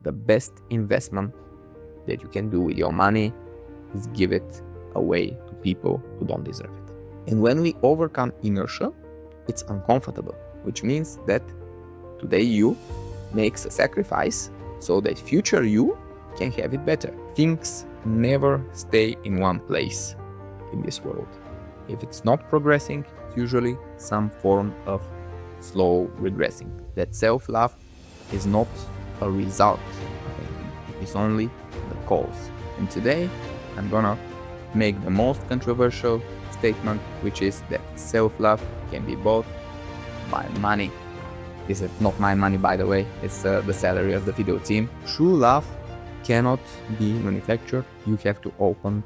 the best investment that you can do with your money is give it away to people who don't deserve it. And when we overcome inertia, it's uncomfortable, which means that today you makes a sacrifice so that future you can have it better. Things never stay in one place in this world. If it's not progressing, it's usually some form of slow regressing. That self-love is not a result of anything. It is only the cause. And today I'm gonna make the most controversial statement, which is that self-love can be bought by money. This is not my money, by the way. It's the salary of the video team. True love cannot be manufactured. You have to open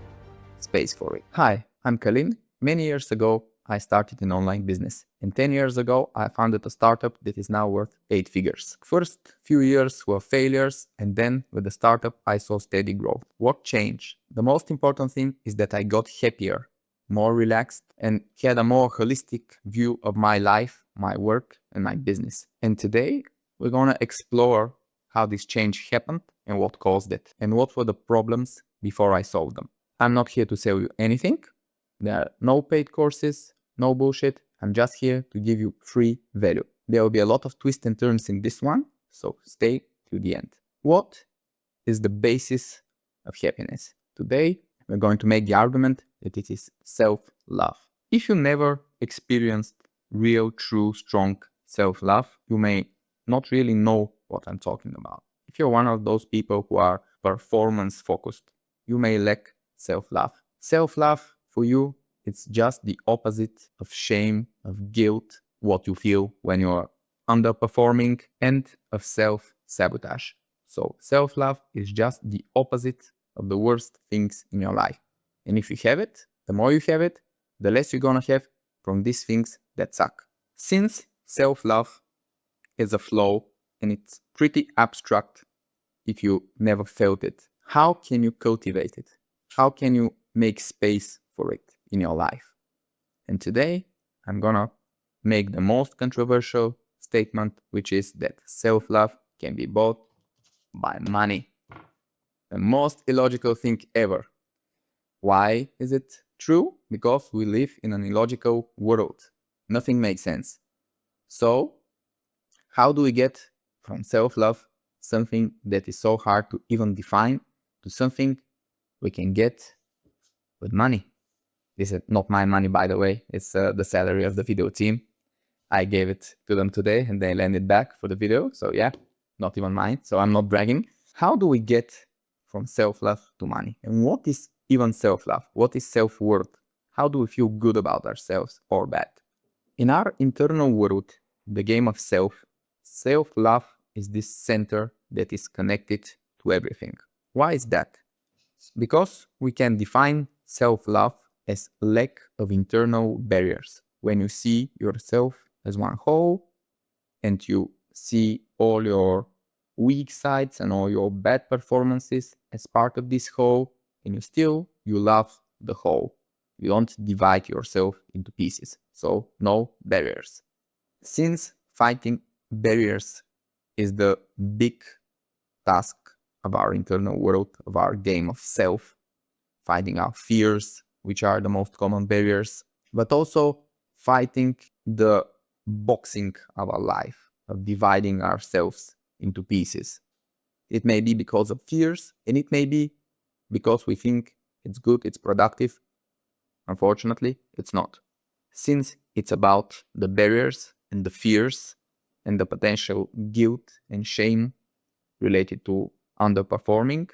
space for it. Hi, I'm Kalin. Many years ago, I started an online business. And 10 years ago, I founded a startup that is now worth 8 figures. First few years were failures, and then with the startup, I saw steady growth. What changed? The most important thing is that I got happier, more relaxed, and had a more holistic view of my life, my work, and my business. And today, we're gonna explore how this change happened and what caused it, and what were the problems before I solved them. I'm not here to sell you anything. There are no paid courses, no bullshit. I'm just here to give you free value. There will be a lot of twists and turns in this one, so stay to the end. What is the basis of happiness? Today, we're going to make the argument that it is self-love. If you never experienced real, true, strong self-love, you may not really know what I'm talking about. If you're one of those people who are performance-focused, you may lack self-love. Self-love for you, it's just the opposite of shame, of guilt, what you feel when you're underperforming, and of self-sabotage. So self-love is just the opposite of the worst things in your life. And if you have it, the more you have it, the less you're gonna have from these things that suck. Since self-love is a flow and it's pretty abstract if you never felt it, how can you cultivate it? How can you make space for it in your life? And today I'm gonna make the most controversial statement, which is that self-love can be bought by money. The most illogical thing ever. Why is it true? Because we live in an illogical world. Nothing makes sense. So, how do we get from self-love something that is so hard to even define to something we can get with money? This is not my money, by the way. It's the salary of the video team. I gave it to them today and they landed back for the video. So yeah, not even mine. So I'm not bragging. How do we get from self-love to money? And what is even self-love? What is self-worth? How do we feel good about ourselves or bad? In our internal world, the game of self-love is this center that is connected to everything. Why is that? Because we can define self-love as lack of internal barriers. When you see yourself as one whole and you see all your weak sides and all your bad performances as part of this whole, and you love the whole. You don't divide yourself into pieces. So no barriers. Since fighting barriers is the big task of our internal world, of our game of self, fighting our fears, which are the most common barriers, but also fighting the boxing of our life, of dividing ourselves into pieces. It may be because of fears, and it may be because we think it's good, it's productive. Unfortunately, it's not. Since it's about the barriers and the fears and the potential guilt and shame related to underperforming,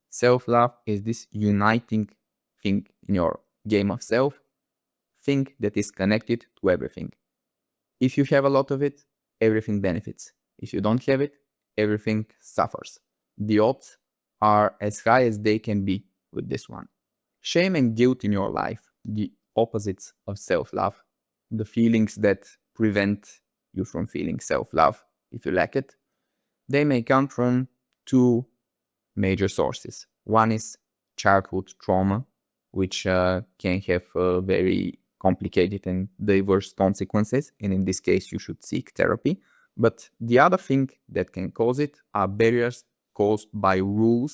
self-love is this uniting thing in your game of self, thing that is connected to everything. If you have a lot of it, everything benefits. If you don't have it, everything suffers. The odds are as high as they can be with this one. Shame and guilt in your life, the opposites of self-love, the feelings that prevent you from feeling self-love if you lack it, they may come from two major sources. One is childhood trauma, which can have very complicated and diverse consequences, and in this case you should seek therapy. But the other thing that can cause it are barriers caused by rules,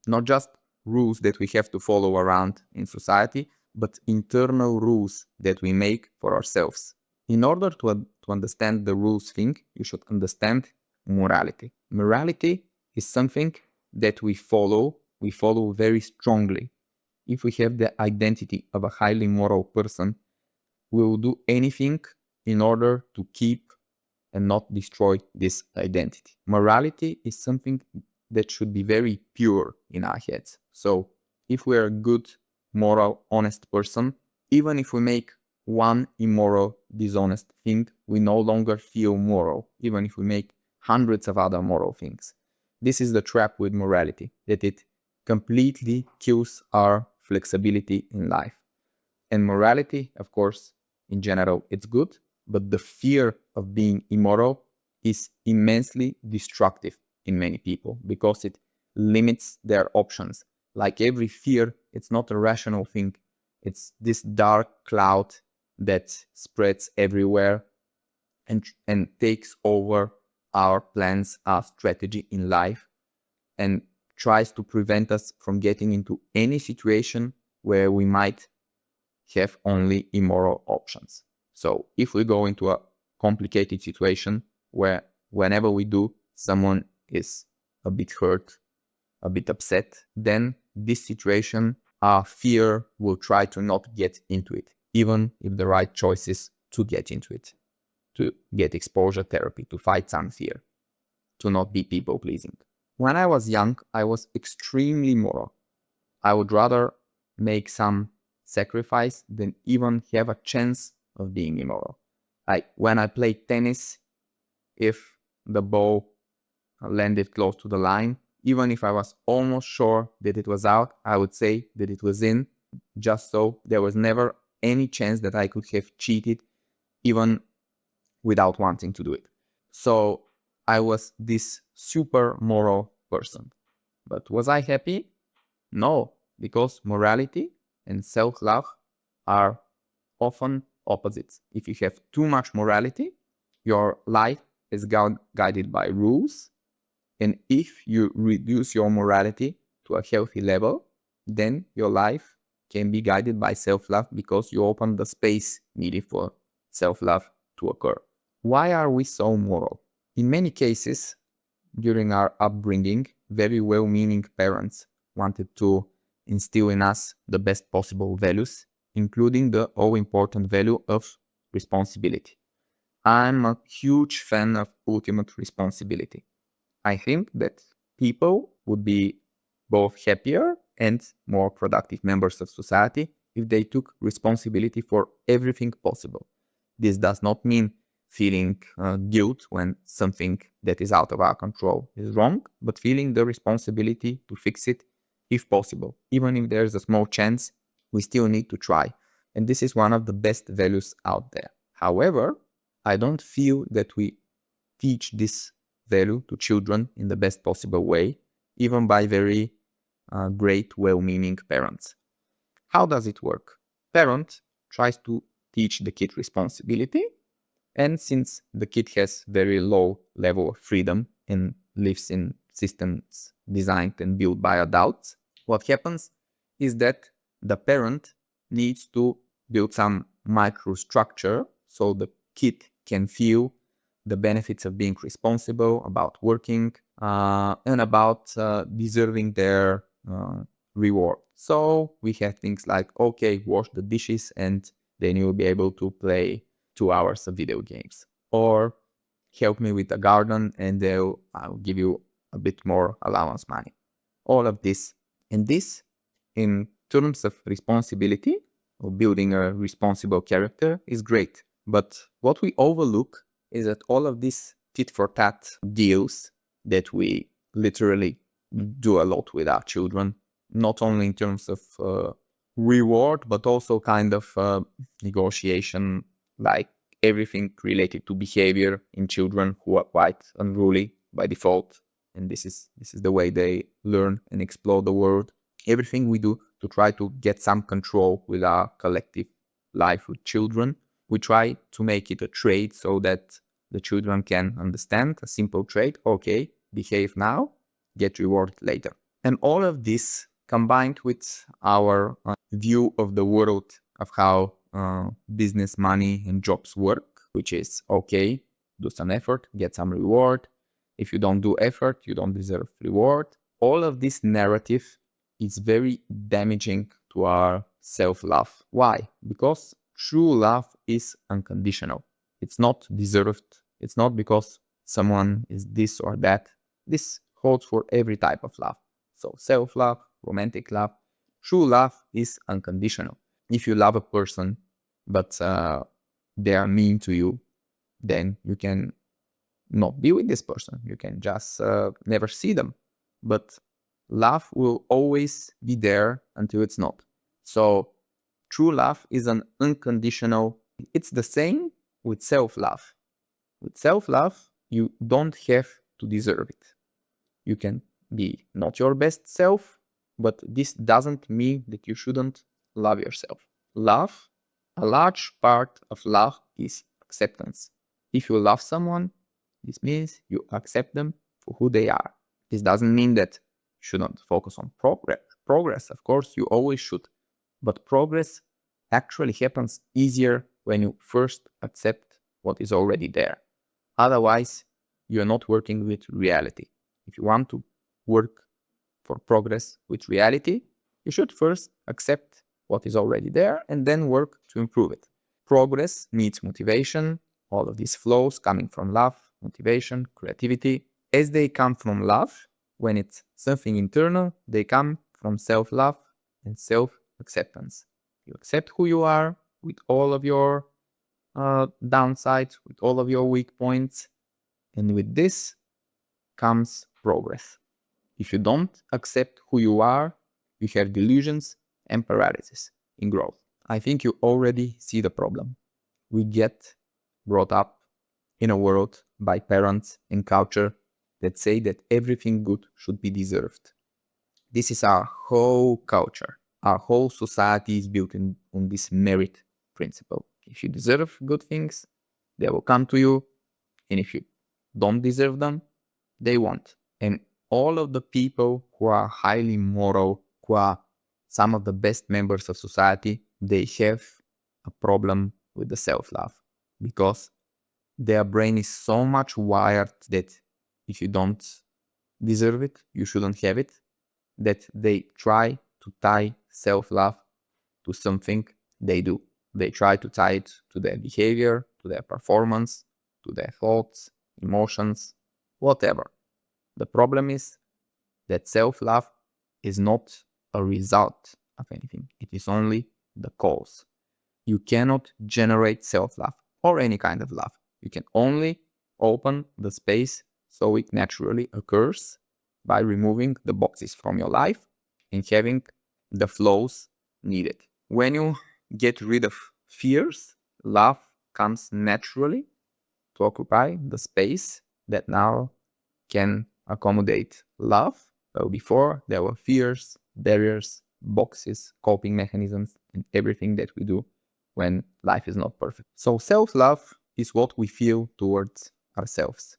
not just rules that we have to follow around in society, but internal rules that we make for ourselves. In order to understand the rules thing, you should understand morality. Morality is something that we follow very strongly. If we have the identity of a highly moral person, we will do anything in order to keep and not destroy this identity. Morality is something that should be very pure in our heads. So if we are a good, moral, honest person, even if we make one immoral, dishonest thing, we no longer feel moral, even if we make hundreds of other moral things. This is the trap with morality, that it completely kills our flexibility in life. And morality, of course, in general, it's good, but the fear of being immoral is immensely destructive in many people because it limits their options. Like every fear, it's not a rational thing. It's this dark cloud that spreads everywhere and takes over our plans, our strategy in life, and tries to prevent us from getting into any situation where we might have only immoral options. So if we go into a complicated situation where whenever we do, someone is a bit hurt, a bit upset, then this situation, our fear will try to not get into it, even if the right choice is to get into it, to get exposure therapy, to fight some fear, to not be people pleasing. When I was young, I was extremely moral. I would rather make some sacrifice than even have a chance of being immoral. Like when I played tennis, if the ball landed close to the line, even if I was almost sure that it was out, I would say that it was in, just so there was never any chance that I could have cheated, even without wanting to do it. So I was this super moral person. But was I happy? No, because morality and self-love are often opposites. If you have too much morality, your life is guided by rules. And if you reduce your morality to a healthy level, then your life can be guided by self-love because you open the space needed for self-love to occur. Why are we so moral? In many cases, during our upbringing, very well-meaning parents wanted to instill in us the best possible values, including the all-important value of responsibility. I'm a huge fan of ultimate responsibility. I think that people would be both happier and more productive members of society if they took responsibility for everything possible. This does not mean feeling guilt when something that is out of our control is wrong, but feeling the responsibility to fix it if possible. Even if there's a small chance, we still need to try. And this is one of the best values out there. However, I don't feel that we teach this value to children in the best possible way, even by very great, well-meaning parents. How does it work? Parent tries to teach the kid responsibility, and since the kid has very low level of freedom and lives in systems designed and built by adults, what happens is that the parent needs to build some microstructure so the kid can feel the benefits of being responsible, about working, and about deserving their reward. So we have things like, okay, wash the dishes and then you'll be able to play 2 hours of video games. Or help me with the garden and I'll give you a bit more allowance money. All of this. And this, in terms of responsibility, or building a responsible character, is great. But what we overlook is that all of these tit-for-tat deals that we literally do a lot with our children, not only in terms of reward, but also kind of negotiation, like everything related to behavior in children who are quite unruly by default. And this is the way they learn and explore the world. Everything we do to try to get some control with our collective life with children, we try to make it a trait so that the children can understand a simple trait. Okay, behave now. get reward later. And all of this combined with our view of the world of how business, money, and jobs work, which is okay, do some effort, get some reward. If you don't do effort, you don't deserve reward. All of this narrative is very damaging to our self-love. Why? Because true love is unconditional. It's not deserved. It's not because someone is this or that. This holds for every type of love. So self-love, romantic love, true love is unconditional. If you love a person, but they are mean to you, then you can not be with this person. You can just never see them. But love will always be there until it's not. So true love is an unconditional. It's the same with self-love. With self-love, you don't have to deserve it. You can be not your best self, but this doesn't mean that you shouldn't love yourself. Love, a large part of love is acceptance. If you love someone, this means you accept them for who they are. This doesn't mean that you shouldn't focus on progress. Of course, you always should. But progress actually happens easier when you first accept what is already there. Otherwise, you're not working with reality. If you want to work for progress with reality, you should first accept what is already there and then work to improve it. Progress needs motivation, all of these flows coming from love, motivation, creativity. As they come from love, when it's something internal, they come from self-love and self-acceptance. You accept who you are with all of your downsides, with all of your weak points, and with this comes progress. If you don't accept who you are, you have delusions and paralysis in growth. I think you already see the problem. We get brought up in a world by parents and culture that say that everything good should be deserved. This is our whole culture. Our whole society is built on this merit principle. If you deserve good things, they will come to you. And if you don't deserve them, they won't. And all of the people who are highly moral, who are some of the best members of society, they have a problem with the self-love because their brain is so much wired that if you don't deserve it, you shouldn't have it, that they try to tie self-love to something they do. They try to tie it to their behavior, to their performance, to their thoughts, emotions, whatever. The problem is that self-love is not a result of anything. It is only the cause. You cannot generate self-love or any kind of love. You can only open the space so it naturally occurs by removing the boxes from your life and having the flows needed. When you get rid of fears, love comes naturally to occupy the space that now can accommodate love. So before there were fears, barriers, boxes, coping mechanisms, and everything that we do when life is not perfect. So self-love is what we feel towards ourselves.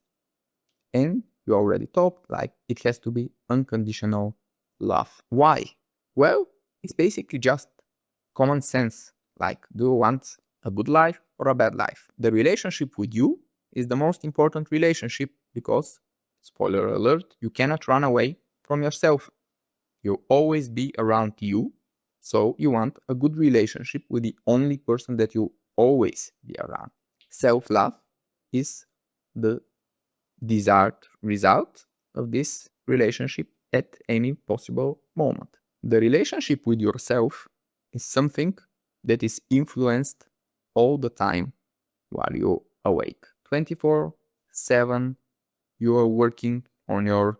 And you already talked, like it has to be unconditional love. Why? Well, it's basically just common sense. Like, do you want a good life or a bad life? The relationship with you is the most important relationship because, spoiler alert, you cannot run away from yourself. You'll always be around you. So you want a good relationship with the only person that you always be around. Self-love is the desired result of this relationship at any possible moment. The relationship with yourself is something that is influenced all the time while you're awake. 24/7, you are working on your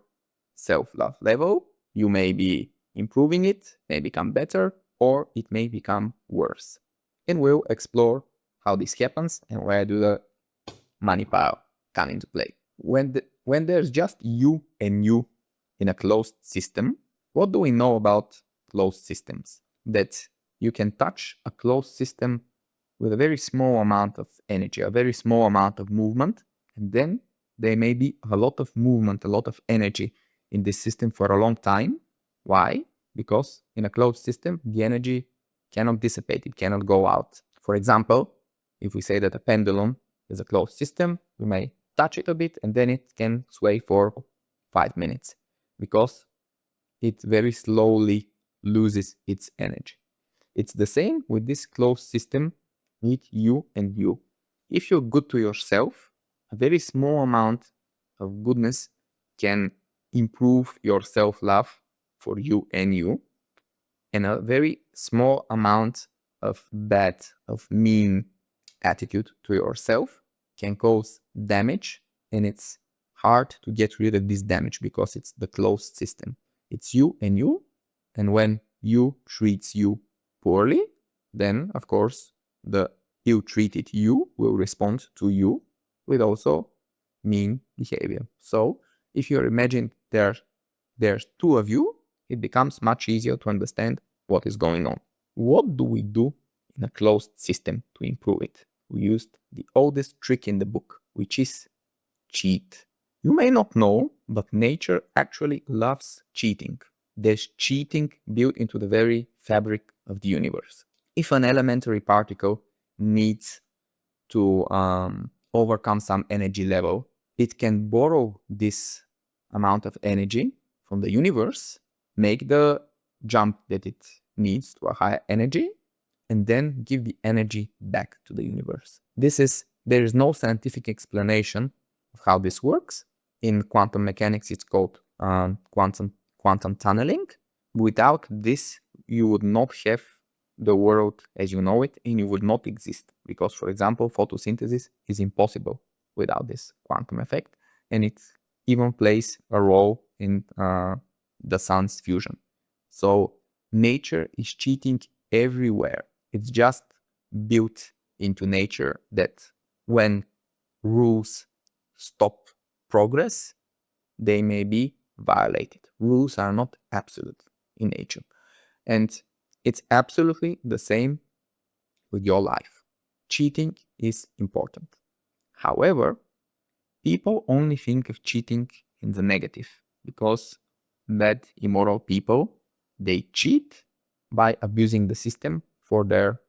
self-love level. You may be improving it, may become better, or it may become worse. And we'll explore how this happens and where do the money power come into play. When there's just you and you in a closed system, what do we know about closed systems? That you can touch a closed system with a very small amount of energy, a very small amount of movement, and then there may be a lot of movement, a lot of energy in this system for a long time. Why? Because in a closed system, the energy cannot dissipate, it cannot go out. For example, if we say that a pendulum is a closed system, we may touch it a bit and then it can sway for 5 minutes because it very slowly loses its energy. It's the same with this closed system with you and you. If you're good to yourself, a very small amount of goodness can improve your self-love for you and you, and a very small amount of bad, of mean attitude to yourself can cause damage, and it's hard to get rid of this damage because it's the closed system. It's you, and when you treats you poorly, then of course the ill-treated you will respond to you with also mean behavior. So if you imagine there's two of you, it becomes much easier to understand what is going on. What do we do in a closed system to improve it? We used the oldest trick in the book, which is cheat. You may not know, but nature actually loves cheating. There's cheating built into the very fabric of the universe. If an elementary particle needs to overcome some energy level, it can borrow this amount of energy from the universe, make the jump that it needs to a higher energy, and then give the energy back to the universe. There is no scientific explanation of how this works. In quantum mechanics, it's called quantum tunneling. Without this, you would not have the world as you know it, and you would not exist. Because, for example, photosynthesis is impossible without this quantum effect, and it even plays a role in the sun's fusion. So nature is cheating everywhere. It's just built into nature that when rules stop progress, they may be violated. Rules are not absolute in nature. And it's absolutely the same with your life. Cheating is important. However, people only think of cheating in the negative because bad, immoral people, they cheat by abusing the system for their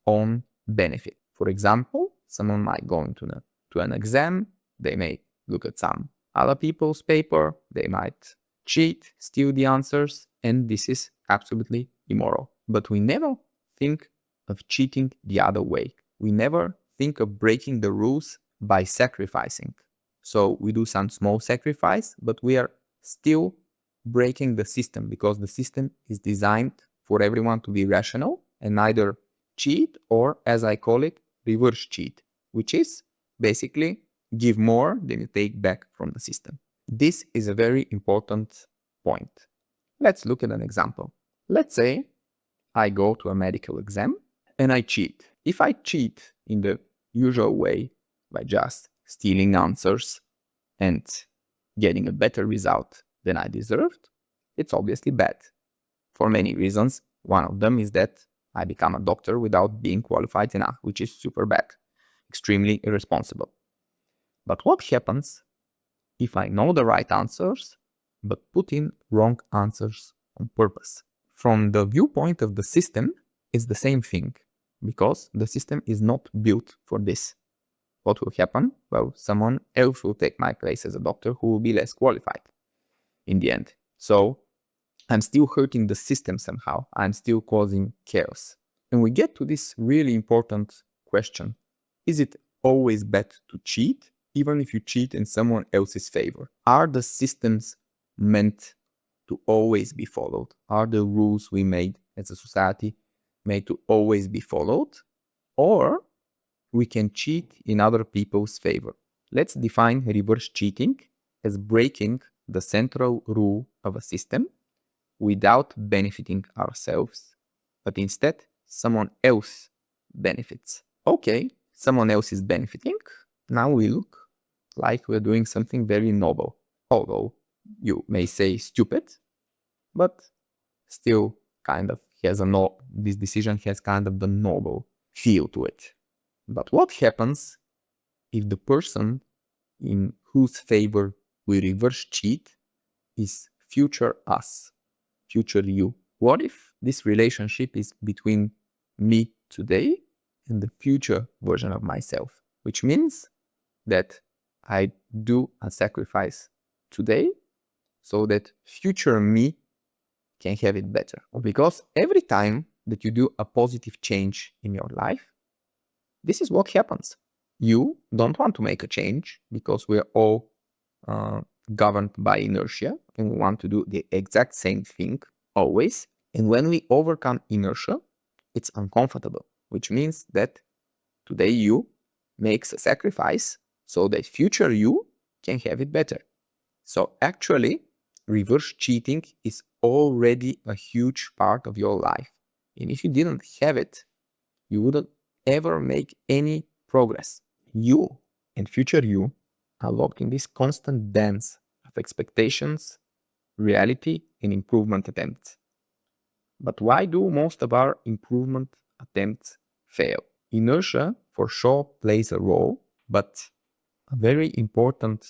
own benefit. For example, someone might go to an exam, they may look at some other people's paper, they might cheat, steal the answers, and this is absolutely immoral. But we never think of cheating the other way. We never think of breaking the rules by sacrificing. So we do some small sacrifice, but we are still breaking the system because the system is designed for everyone to be rational and neither cheat or, as I call it, reverse cheat, which is basically give more than you take back from the system. This is a very important point. Let's look at an example. Let's say I go to a medical exam and I cheat. If I cheat in the usual way by just stealing answers and getting a better result than I deserved, it's obviously bad for many reasons. One of them is that I become a doctor without being qualified enough, which is super bad, extremely irresponsible. But what happens if I know the right answers, but put in wrong answers on purpose? From the viewpoint of the system, it's the same thing, because the system is not built for this. What will happen? Well, someone else will take my place as a doctor who will be less qualified in the end. So I'm still hurting the system somehow. I'm still causing chaos. And we get to this really important question. Is it always bad to cheat, even if you cheat in someone else's favor? Are the systems meant to always be followed? Are the rules we made as a society made to always be followed? Or we can cheat in other people's favor. Let's define reverse cheating as breaking the central rule of a system without benefiting ourselves, but instead someone else benefits. Okay, someone else is benefiting. Now we look like we're doing something very noble. Although you may say stupid, but still kind of has this decision has kind of the noble feel to it. But what happens if the person in whose favor we reverse cheat is future us, future you? What if this relationship is between me today and the future version of myself? Which means that I do a sacrifice today so that future me can have it better. Because every time that you do a positive change in your life, this is what happens. You don't want to make a change because we're all governed by inertia and we want to do the exact same thing always. And when we overcome inertia, it's uncomfortable, which means that today you makes a sacrifice so that future you can have it better. So actually, reverse cheating is already a huge part of your life. And if you didn't have it, you wouldn't ever make any progress. You and future you are locked in this constant dance of expectations, reality, and improvement attempts. But why do most of our improvement attempts fail? Inertia for sure plays a role, but a very important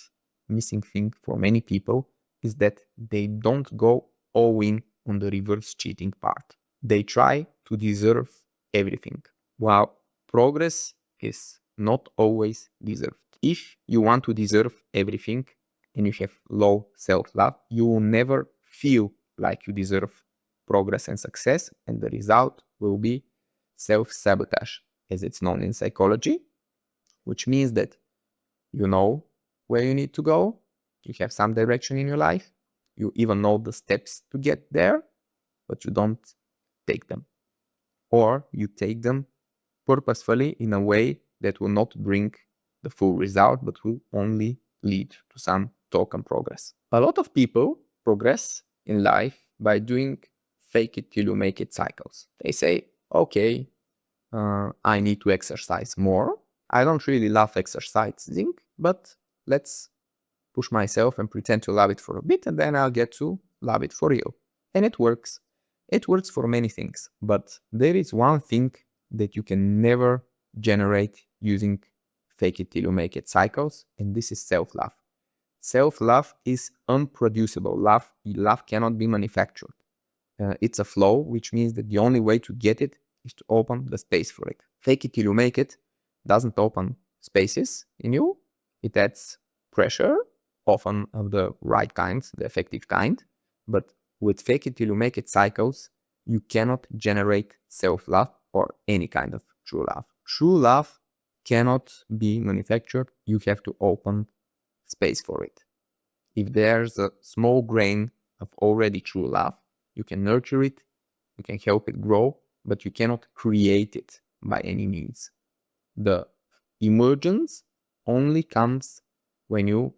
missing thing for many people is that they don't go all in on the reverse cheating part. They try to deserve everything, while progress is not always deserved. If you want to deserve everything and you have low self-love, you will never feel like you deserve progress and success, and the result will be self-sabotage, as it's known in psychology, which means that you know where you need to go, you have some direction in your life, you even know the steps to get there, but you don't take them. Or you take them purposefully in a way that will not bring the full result, but will only lead to some token progress. A lot of people progress in life by doing fake it till you make it cycles. They say, okay, I need to exercise more. I don't really love exercising, but let's push myself and pretend to love it for a bit, and then I'll get to love it for real. And it works. It works for many things, but there is one thing that you can never generate using fake it till you make it cycles, and this is self-love. Self-love is unproducible. Love cannot be manufactured. It's a flow, which means that the only way to get it is to open the space for it. Fake it till you make it doesn't open spaces in you. It adds pressure, often of the right kind, the effective kind. But with fake it till you make it cycles, you cannot generate self-love or any kind of true love. True love cannot be manufactured. You have to open space for it. If there's a small grain of already true love, you can nurture it, you can help it grow, but you cannot create it by any means. The emergence only comes when you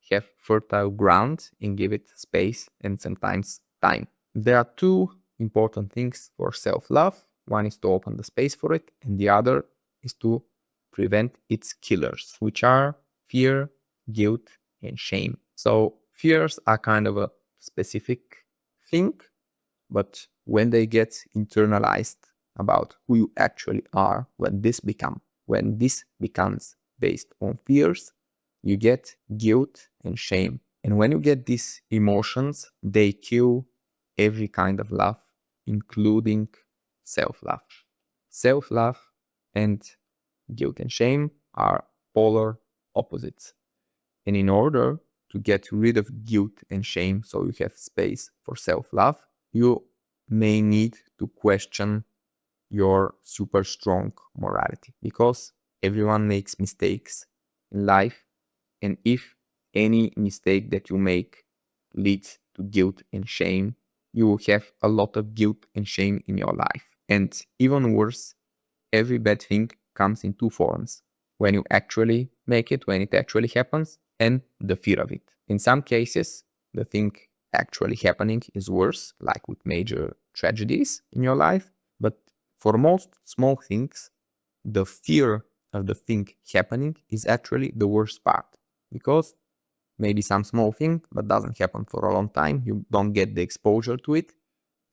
have fertile ground and give it space and sometimes time. There are two important things for self-love. One is to open the space for it, and the other is to prevent its killers, which are fear, guilt, and shame. So fears are kind of a specific thing, but when they get internalized about who you actually are, when this becomes based on fears, you get guilt and shame. And when you get these emotions, they kill every kind of love, including self-love. Self-love and guilt and shame are polar opposites. And in order to get rid of guilt and shame so you have space for self-love, you may need to question your super strong morality, because everyone makes mistakes in life, and if any mistake that you make leads to guilt and shame, you will have a lot of guilt and shame in your life. And even worse, every bad thing comes in two forms: when you actually make it, when it actually happens, and the fear of it. In some cases, the thing actually happening is worse, like with major tragedies in your life. But for most small things, the fear of the thing happening is actually the worst part, because maybe some small thing, but doesn't happen for a long time. You don't get the exposure to it,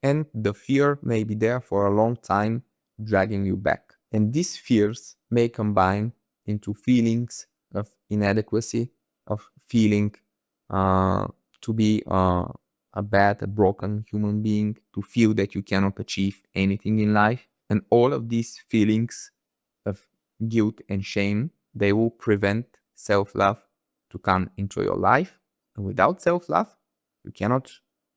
and the fear may be there for a long time, dragging you back. And these fears may combine into feelings of inadequacy, of feeling to be a bad, a broken human being, to feel that you cannot achieve anything in life. And all of these feelings of guilt and shame, they will prevent self-love to come into your life. And without self-love, you cannot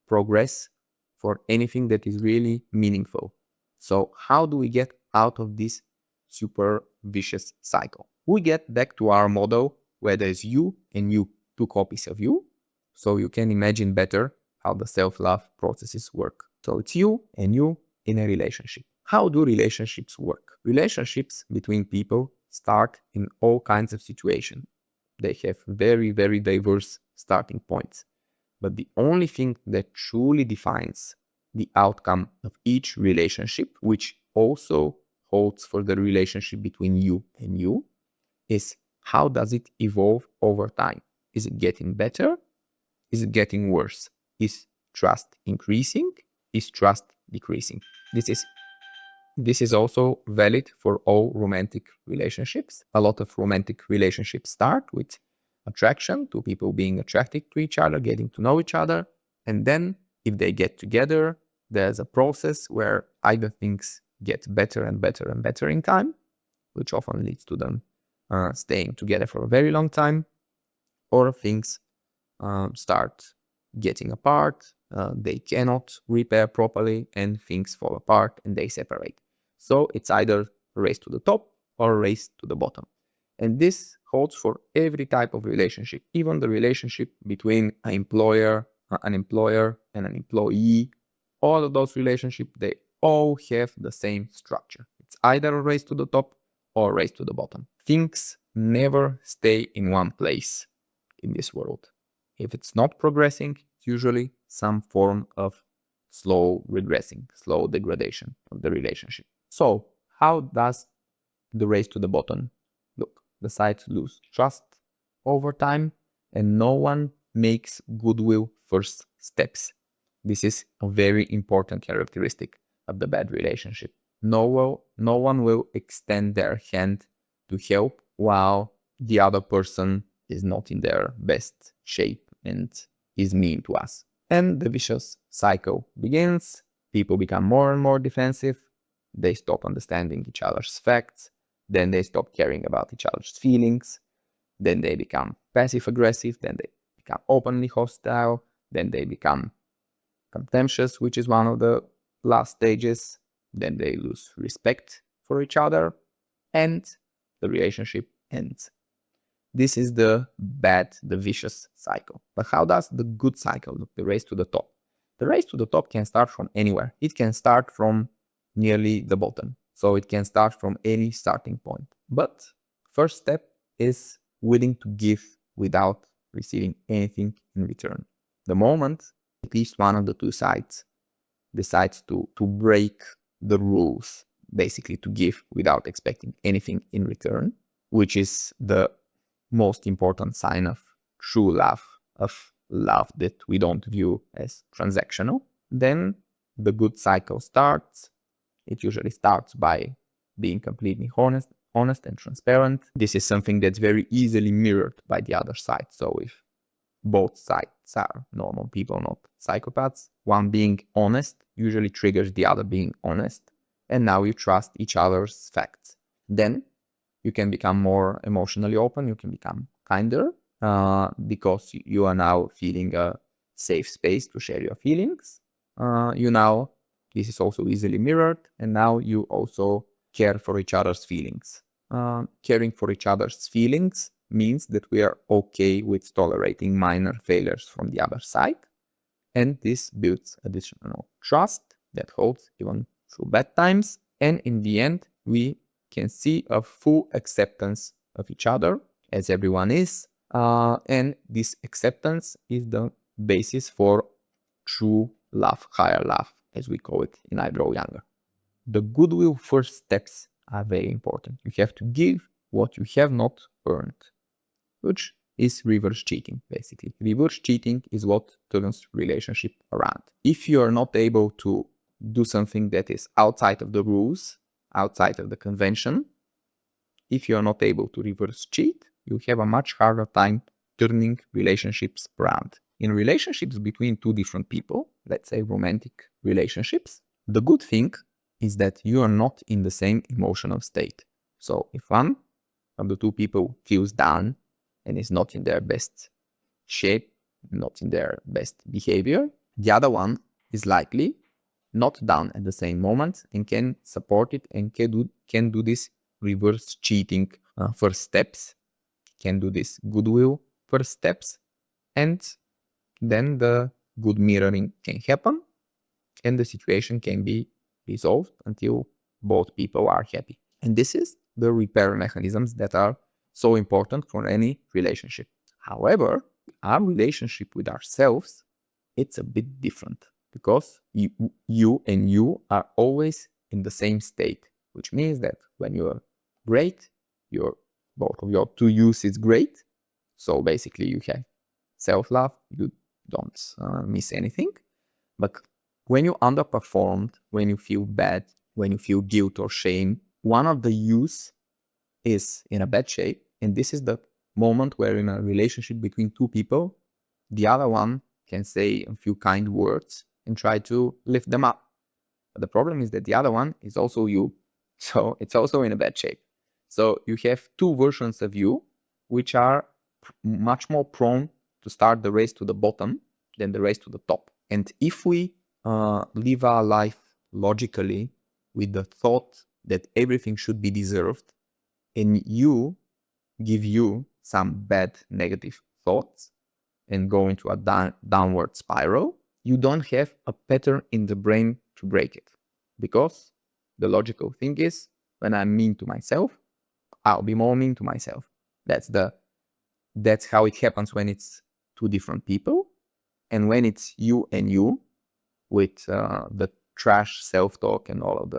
progress for anything that is really meaningful. So how do we get out of this super vicious cycle? We get back to our model where there's you and you, two copies of you. So you can imagine better how the self-love processes work. So it's you and you in a relationship. How do relationships work? Relationships between people start in all kinds of situations. They have very, very diverse starting points. But the only thing that truly defines the outcome of each relationship, which also holds for the relationship between you and you, is how does it evolve over time? Is it getting better? Is it getting worse? Is trust increasing? Is trust decreasing? This is also valid for all romantic relationships. A lot of romantic relationships start with attraction, two people being attracted to each other, getting to know each other. And then if they get together, there's a process where either things get better and better and better in time, which often leads to them staying together for a very long time, or things start getting apart, they cannot repair properly, and things fall apart and they separate. So it's either a race to the top or a race to the bottom. And this holds for every type of relationship, even the relationship between an employer and an employee. All of those relationships, they all have the same structure. It's either a race to the top or a race to the bottom. Things never stay in one place in this world. If it's not progressing, it's usually some form of slow regressing, slow degradation of the relationship. So how does the race to the bottom look? The sides lose trust over time, and no one makes goodwill first steps. This is a very important characteristic of the bad relationship. No one will extend their hand to help while the other person is not in their best shape and is mean to us. And the vicious cycle begins. People become more and more defensive. They stop understanding each other's facts. Then they stop caring about each other's feelings. Then they become passive aggressive. Then they become openly hostile. Then they become contemptuous, which is one of the last stages. Then they lose respect for each other, and the relationship ends. This is the bad, the vicious cycle. But how does the good cycle look, the race to the top? The race to the top can start from anywhere. It can start from nearly the bottom. So it can start from any starting point. But first step is willing to give without receiving anything in return. The moment at least one of the two sides decides to break the rules, basically to give without expecting anything in return, which is the most important sign of true love, of love that we don't view as transactional, then the good cycle starts. It usually starts by being completely honest and transparent. This is something that's very easily mirrored by the other side. So if both sides are normal people, not psychopaths, one being honest usually triggers the other being honest, and now you trust each other's facts. Then you can become more emotionally open, you can become kinder, because you are now feeling a safe space to share your feelings. This is also easily mirrored, and now you also care for each other's feelings. Caring for each other's feelings means that we are okay with tolerating minor failures from the other side, and this builds additional trust that holds even through bad times, and in the end we can see a full acceptance of each other as everyone is, and this acceptance is the basis for true love, higher love, as we call it in I Grow Younger. The goodwill first steps are very important. You have to give what you have not earned, which is reverse cheating, basically. Reverse cheating is what turns relationship around. If you are not able to do something that is outside of the rules, outside of the convention, if you are not able to reverse cheat, you have a much harder time turning relationships around. In relationships between two different people, let's say romantic relationships, the good thing is that you are not in the same emotional state. So if one of the two people feels down and is not in their best shape, not in their best behavior, the other one is likely not down at the same moment and can support it and can do this reverse cheating first steps, can do this goodwill first steps, and then the good mirroring can happen and the situation can be resolved until both people are happy. And this is the repair mechanisms that are so important for any relationship. However, our relationship with ourselves, it's a bit different because you are always in the same state, which means that when you're great, both of your two use is great. So basically you have self-love, you don't miss anything. But when you underperformed, when you feel bad, when you feel guilt or shame, one of the use is in a bad shape. And this is the moment where in a relationship between two people, the other one can say a few kind words and try to lift them up. But the problem is that the other one is also you. So it's also in a bad shape. So you have two versions of you, which are much more prone to start the race to the bottom than the race to the top. And if we live our life logically with the thought that everything should be deserved, and you give you some bad negative thoughts and go into a downward spiral, you don't have a pattern in the brain to break it. Because the logical thing is, when I'm mean to myself, I'll be more mean to myself. That's how it happens when it's two different people. And when it's you and you, with the trash self-talk and all of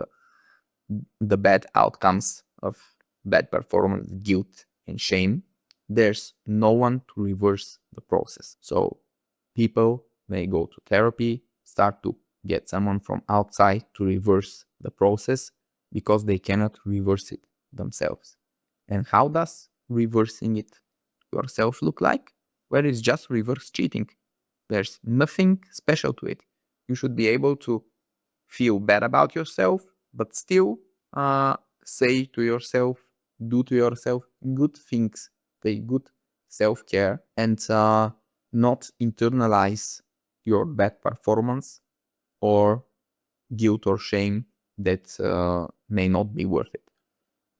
the bad outcomes of bad performance, guilt and shame, there's no one to reverse the process. So people may go to therapy, start to get someone from outside to reverse the process because they cannot reverse it themselves. And how does reversing it yourself look like? Well, it's just reverse cheating. There's nothing special to it. You should be able to feel bad about yourself, but still say to yourself, do to yourself good things, take good self-care, and not internalize your bad performance or guilt or shame that may not be worth it.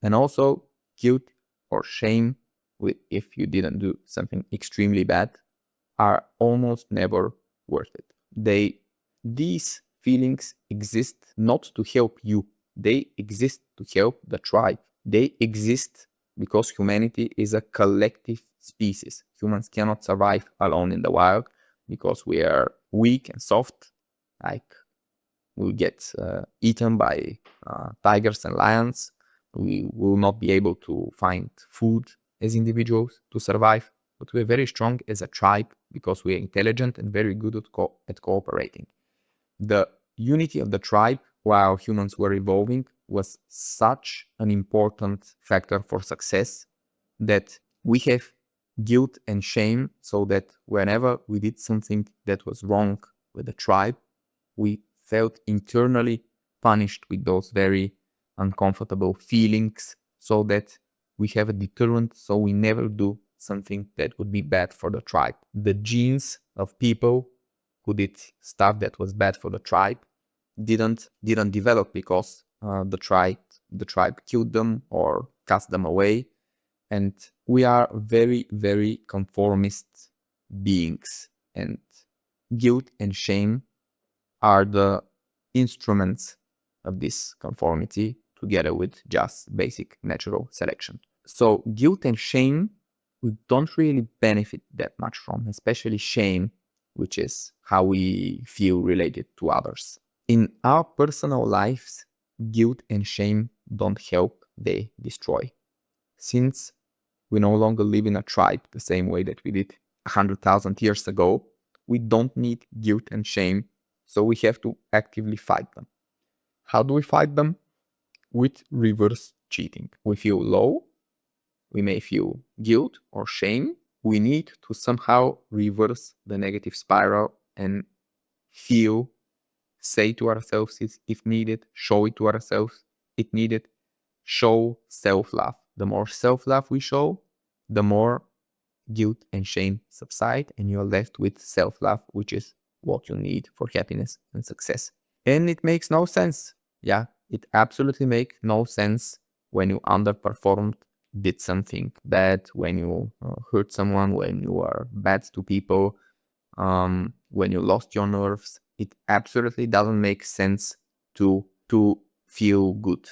And also guilt or shame if you didn't do something extremely bad are almost never worth it. These feelings exist not to help you. They exist to help the tribe. They exist because humanity is a collective species. Humans cannot survive alone in the wild because we are weak and soft. Like we'll get eaten by tigers and lions. We will not be able to find food as individuals to survive. But we're very strong as a tribe because we're intelligent and very good at cooperating. The unity of the tribe while humans were evolving was such an important factor for success that we have guilt and shame, so that whenever we did something that was wrong with the tribe, we felt internally punished with those very uncomfortable feelings, so that we have a deterrent, so we never do something that would be bad for the tribe. The genes of people who did stuff that was bad for the tribe didn't develop because the tribe killed them or cast them away. And we are very, very conformist beings, and guilt and shame are the instruments of this conformity together with just basic natural selection. So guilt and shame, we don't really benefit that much from, especially shame, which is how we feel related to others. In our personal lives, guilt and shame don't help, they destroy. Since we no longer live in a tribe the same way that we did 100,000 years ago, we don't need guilt and shame, so we have to actively fight them. How do we fight them? With reverse cheating. We feel low, we may feel guilt or shame, we need to somehow reverse the negative spiral and feel, say to ourselves if needed, show it to ourselves if needed, show self-love. The more self-love we show, the more guilt and shame subside, and you're left with self-love, which is what you need for happiness and success. And it makes no sense. Yeah, it absolutely makes no sense when you underperformed, did something bad, when you hurt someone, when you are bad to people, when you lost your nerves. It absolutely doesn't make sense to feel good.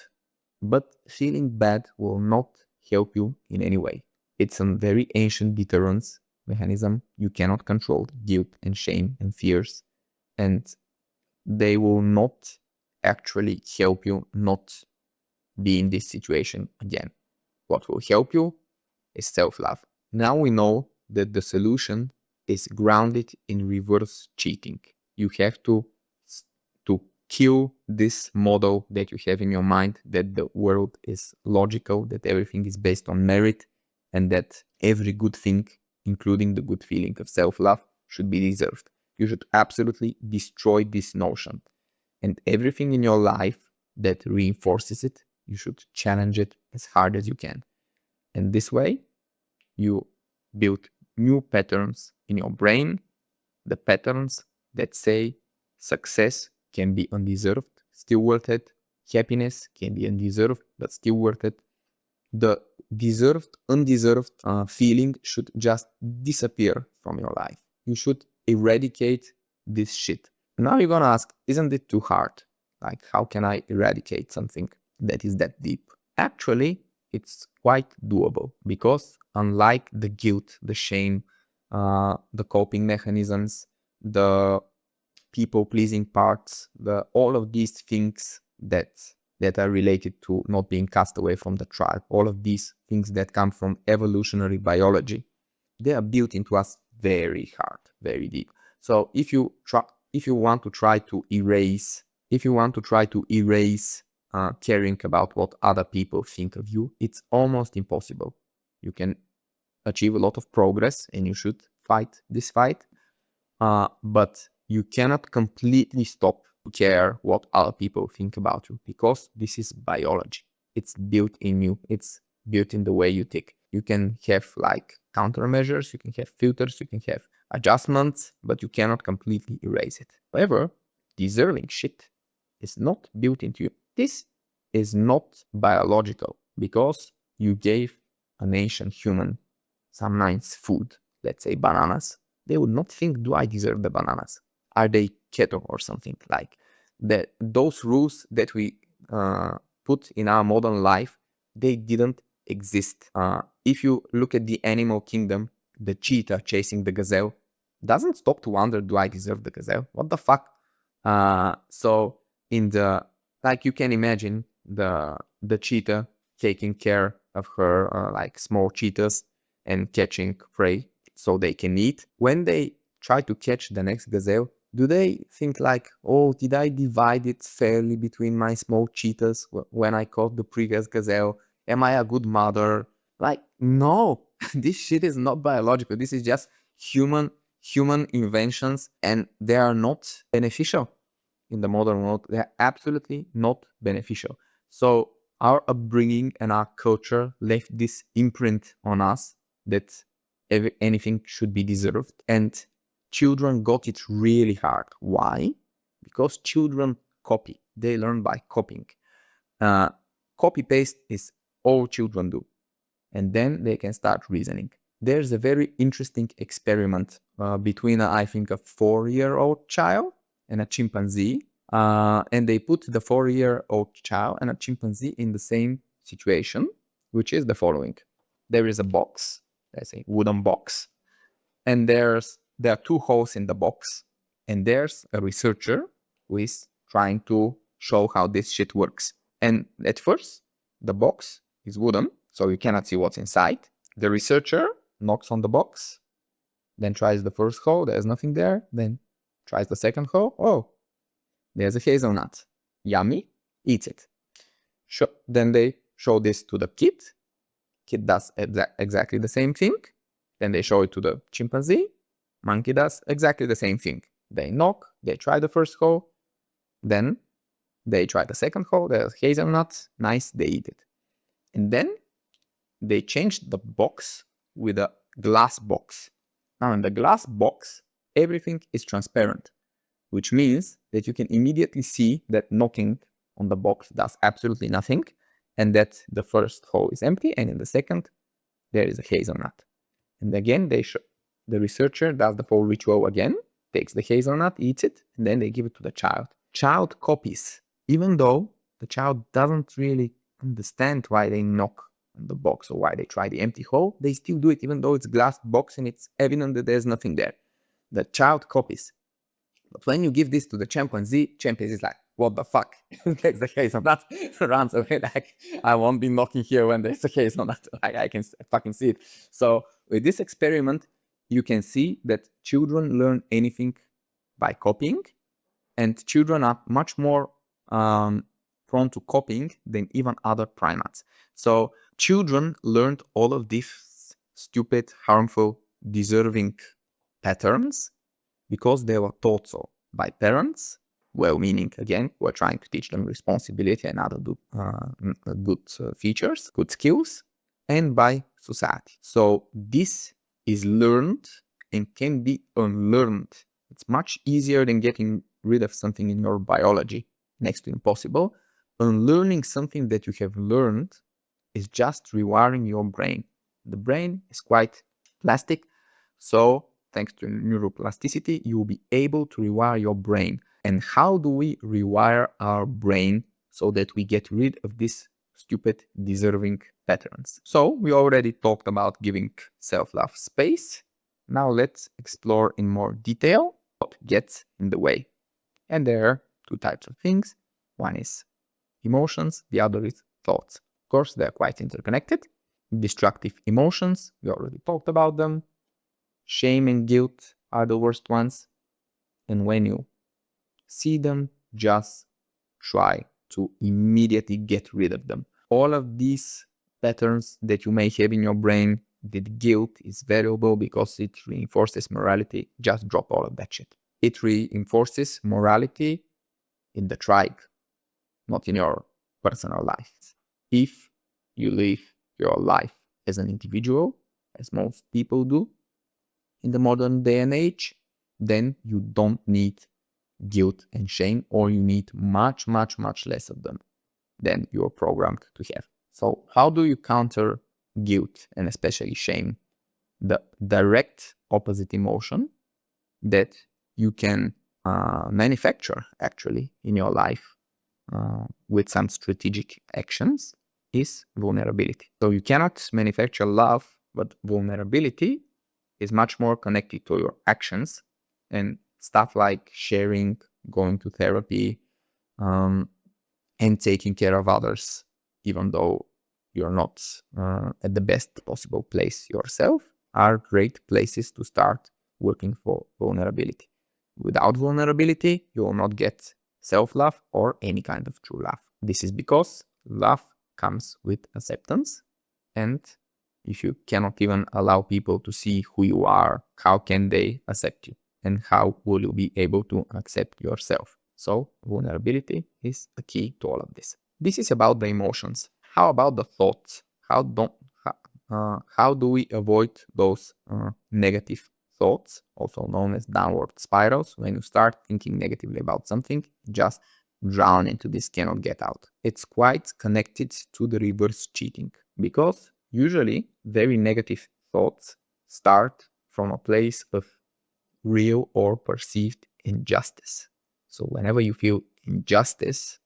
But feeling bad will not help you in any way. It's a very ancient deterrence mechanism. You cannot control guilt and shame and fears, and they will not actually help you not be in this situation again. What will help you is self-love. Now we know that the solution is grounded in reverse cheating. You have to kill this model that you have in your mind, that the world is logical, that everything is based on merit, and that every good thing, including the good feeling of self-love, should be deserved. You should absolutely destroy this notion. And everything in your life that reinforces it, you should challenge it as hard as you can. And this way, you build new patterns in your brain, the patterns that say success can be undeserved, still worth it. Happiness can be undeserved, but still worth it. The deserved, undeserved feeling should just disappear from your life. You should eradicate this shit. Now you're gonna ask, isn't it too hard? Like, how can I eradicate something that is that deep? Actually, it's quite doable, because unlike the guilt, the shame, the coping mechanisms, the people-pleasing parts, all of these things that are related to not being cast away from the tribe, all of these things that come from evolutionary biology, they are built into us very hard, very deep. So if you want to try to erase caring about what other people think of you, it's almost impossible. You can achieve a lot of progress, and you should fight this fight, but you cannot completely stop to care what other people think about you, because this is biology. It's built in you. It's built in the way you tick. You can have like countermeasures, you can have filters, you can have adjustments, but you cannot completely erase it. However, deserving shit is not built into you. This is not biological, because you gave an ancient human some nice food, let's say bananas. They would not think, do I deserve the bananas? Are they keto or something? Like those rules that we put in our modern life, they didn't exist. If you look at the animal kingdom, the cheetah chasing the gazelle doesn't stop to wonder, do I deserve the gazelle? What the fuck? So in the, like, you can imagine the cheetah taking care of her like small cheetahs and catching prey so they can eat. When they try to catch the next gazelle, do they think like, oh, did I divide it fairly between my small cheetahs when I caught the previous gazelle? Am I a good mother? Like, no, this shit is not biological. This is just human inventions, and they are not beneficial in the modern world. They are absolutely not beneficial. So our upbringing and our culture left this imprint on us that anything should be deserved, and children got it really hard. Why? Because children copy. They learn by copying. Copy paste is all children do, and then they can start reasoning. There's a very interesting experiment between, I think, a 4-year-old child and a chimpanzee. And they put the 4-year-old child and a chimpanzee in the same situation, which is the following. There is a box, let's say wooden box, and there are 2 holes in the box, and there's a researcher who is trying to show how this shit works. And at first, the box is wooden, so you cannot see what's inside. The researcher knocks on the box, then tries the first hole, there's nothing there, then tries the second hole, oh, there's a hazelnut. Yummy, eats it. Then they show this to the kid. Kid does exactly the same thing. Then they show it to the chimpanzee. Monkey does exactly the same thing. They knock, they try the first hole, then they try the second hole, the hazelnut, nice, they eat it. And then they changed the box with a glass box. Now in the glass box, everything is transparent, which means that you can immediately see that knocking on the box does absolutely nothing, and that the first hole is empty, and in the second, there is a hazelnut. And again, the researcher does the whole ritual again, takes the hazelnut, eats it, and then they give it to the child. Child copies, even though the child doesn't really understand why they knock on the box or why they try the empty hole, they still do it even though it's glass box and it's evident that there's nothing there. The child copies. But when you give this to the chimpanzee is like, what the fuck? Takes the hazelnut, runs away like, I won't be knocking here when there's a hazelnut. I can fucking see it. So with this experiment, you can see that children learn anything by copying, and children are much more prone to copying than even other primates. So children learned all of these stupid, harmful, deserving patterns because they were taught so by parents, well-meaning again, who are trying to teach them responsibility and other good features, good skills, and by society. So this is learned and can be unlearned. It's much easier than getting rid of something in your biology, next to impossible. Unlearning something that you have learned is just rewiring your brain. The brain is quite plastic, so thanks to neuroplasticity, you will be able to rewire your brain. And how do we rewire our brain so that we get rid of these stupid, deserving patterns? So we already talked about giving self-love space. Now let's explore in more detail what gets in the way. And there are two types of things. One is emotions, the other is thoughts. Of course, they're quite interconnected. Destructive emotions, we already talked about them. Shame and guilt are the worst ones. And when you see them, just try to immediately get rid of them. All of these patterns that you may have in your brain, that guilt is valuable because it reinforces morality, just drop all of that shit. It reinforces morality in the tribe, not in your personal life. If you live your life as an individual, as most people do in the modern day and age, then you don't need guilt and shame, or you need much, much, much less of them than you're programmed to have. So how do you counter guilt and especially shame? The direct opposite emotion that you can manufacture actually in your life with some strategic actions is vulnerability. So you cannot manufacture love, but vulnerability is much more connected to your actions, and stuff like sharing, going to therapy, and taking care of others, even though you're not at the best possible place yourself, are great places to start working for vulnerability. Without vulnerability, you will not get self-love or any kind of true love. This is because love comes with acceptance, and if you cannot even allow people to see who you are, how can they accept you? And how will you be able to accept yourself? So vulnerability is the key to all of this. This is about the emotions. How about the thoughts? How do we avoid those negative thoughts, also known as downward spirals? When you start thinking negatively about something, just drown into this, cannot get out. It's quite connected to the reverse cheating, because usually very negative thoughts start from a place of real or perceived injustice. So whenever you feel injustice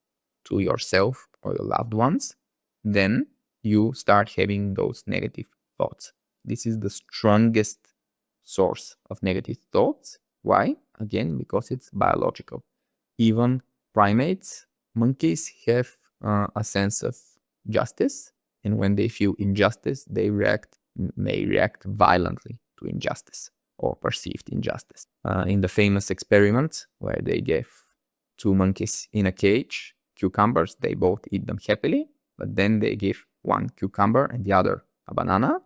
to yourself or your loved ones, then you start having those negative thoughts. This is the strongest source of negative thoughts. Why? Again, because it's biological. Even primates, monkeys, have a sense of justice, and when they feel injustice, they may react violently to injustice or perceived injustice. In the famous experiment where they gave two monkeys in a cage cucumbers, they both eat them happily, but then they give one cucumber and the other a banana.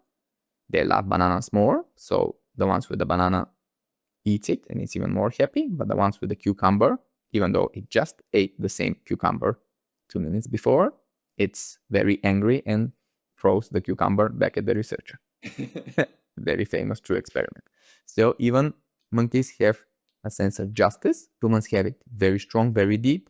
They love bananas more, so the ones with the banana eats it and it's even more happy. But the ones with the cucumber, even though it just ate the same cucumber 2 minutes before, it's very angry and throws the cucumber back at the researcher. Very famous true experiment. So even monkeys have a sense of justice. Humans have it very strong, very deep.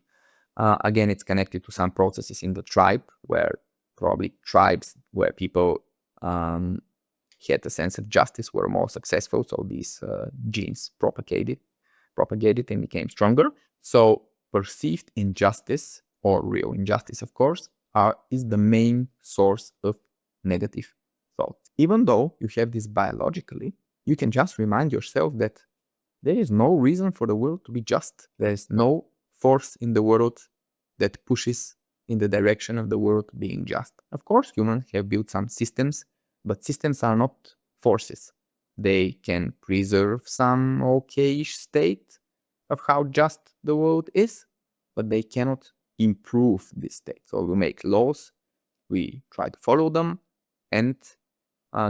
Again, it's connected to some processes in the tribe, where probably tribes where people had a sense of justice were more successful. So these genes propagated and became stronger. So perceived injustice, or real injustice, of course, is the main source of negative thoughts. Even though you have this biologically, you can just remind yourself that there is no reason for the world to be just. There is no force in the world that pushes in the direction of the world being just. Of course, humans have built some systems, but systems are not forces. They can preserve some okayish state of how just the world is, but they cannot improve this state. So we make laws, we try to follow them, and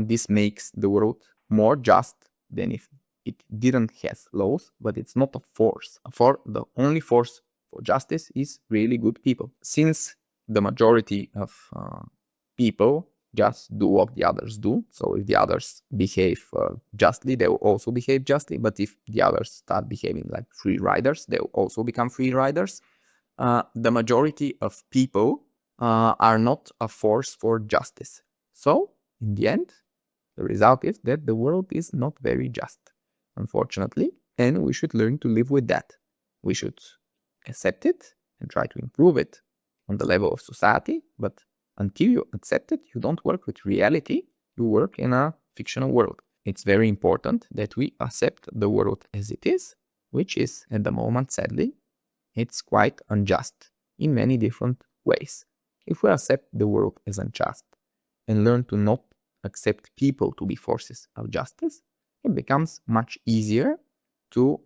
this makes the world more just than if it didn't have laws, but it's not a force. The only force for justice is really good people. Since the majority of people just do what the others do, so if the others behave justly, they will also behave justly. But if the others start behaving like free riders, they will also become free riders. The majority of people are not a force for justice. So in the end, the result is that the world is not very just, unfortunately, and we should learn to live with that. We should accept it and try to improve it on the level of society, but until you accept it, you don't work with reality, you work in a fictional world. It's very important that we accept the world as it is, which is, at the moment, sadly, it's quite unjust in many different ways. If we accept the world as unjust and learn to not accept people to be forces of justice, it becomes much easier to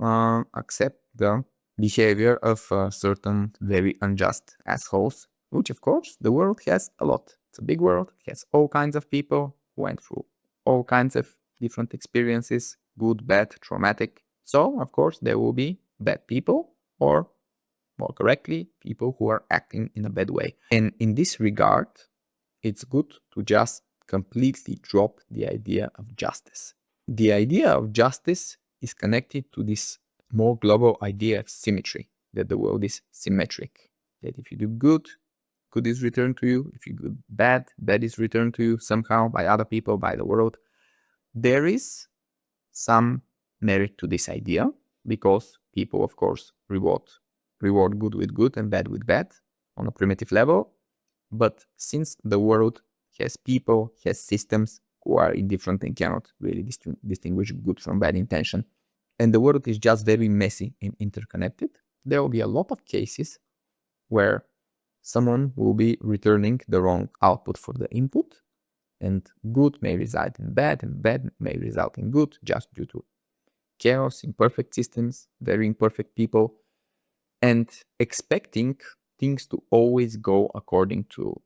accept the behavior of certain very unjust assholes, which of course the world has a lot. It's a big world, it has all kinds of people who went through all kinds of different experiences, good, bad, traumatic. So of course there will be bad people, or more correctly, people who are acting in a bad way. And in this regard, it's good to just completely drop the idea of justice. The idea of justice is connected to this more global idea of symmetry, that the world is symmetric, that if you do good, good is returned to you. If you do bad, bad is returned to you somehow by other people, by the world. There is some merit to this idea, because people, of course, reward good with good and bad with bad on a primitive level. But since the world has people, has systems who are indifferent and cannot really distinguish good from bad intention, and the world is just very messy and interconnected, there will be a lot of cases where someone will be returning the wrong output for the input, and good may result in bad, and bad may result in good, just due to chaos, imperfect systems, very imperfect people, and expecting things to always go according to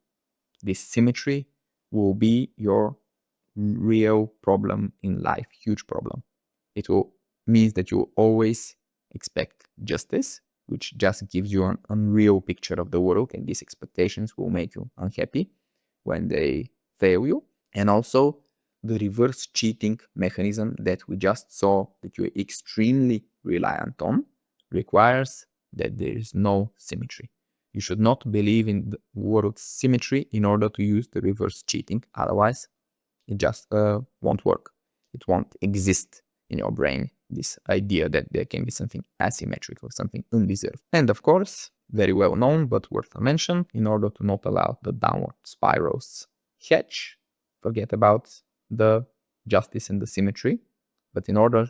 this symmetry will be your real problem in life, huge problem. It will means that you always expect justice, which just gives you an unreal picture of the world, and these expectations will make you unhappy when they fail you. And also the reverse cheating mechanism that we just saw that you're extremely reliant on requires that there is no symmetry. You should not believe in the world's symmetry in order to use the reverse cheating. Otherwise, it just won't work. It won't exist in your brain, this idea that there can be something asymmetric or something undeserved. And of course, very well known but worth a mention, in order to not allow the downward spirals hatch, forget about the justice and the symmetry. But in order